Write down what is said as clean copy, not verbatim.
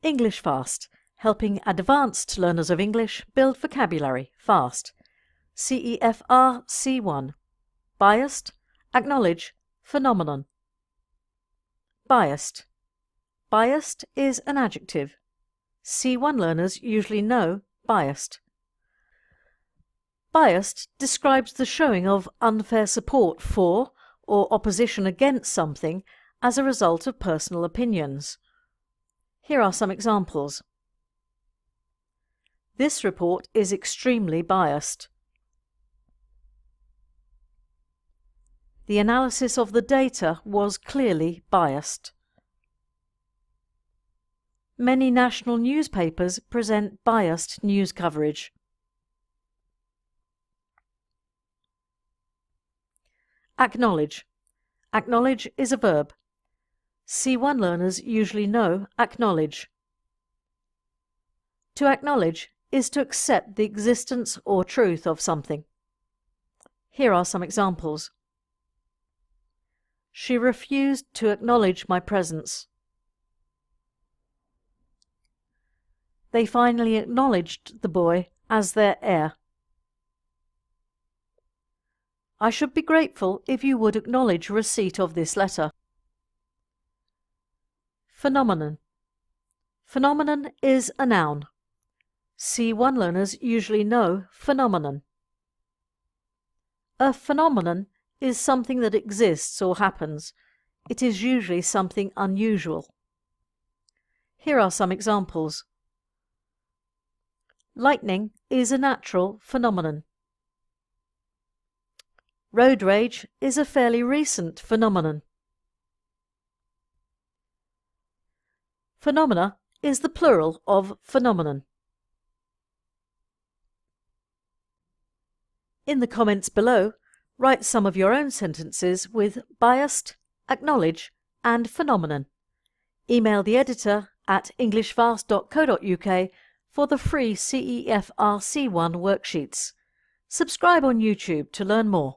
English Fast, helping advanced learners of English build vocabulary fast. CEFR C1. Biased, acknowledge, phenomenon. Biased. Biased is an adjective. C1 learners usually know biased. Biased describes the showing of unfair support for or opposition against something as a result of personal opinions. Here are some examples. This report is extremely biased. The analysis of the data was clearly biased. Many national newspapers present biased news coverage. Acknowledge. Acknowledge is a verb. C1 learners usually know acknowledge. To acknowledge is to accept the existence or truth of something. Here are some examples. She refused to acknowledge my presence. They finally acknowledged the boy as their heir. I should be grateful if you would acknowledge receipt of this letter. Phenomenon. Phenomenon is a noun. C1 learners usually know phenomenon. A phenomenon is something that exists or happens. It is usually something unusual. Here are some examples. Lightning is a natural phenomenon. Road rage is a fairly recent phenomenon. Phenomena is the plural of phenomenon. In the comments below, write some of your own sentences with biased, acknowledge and phenomenon. Email the editor at englishfast.co.uk for the free CEFR C1 worksheets. Subscribe on YouTube to learn more.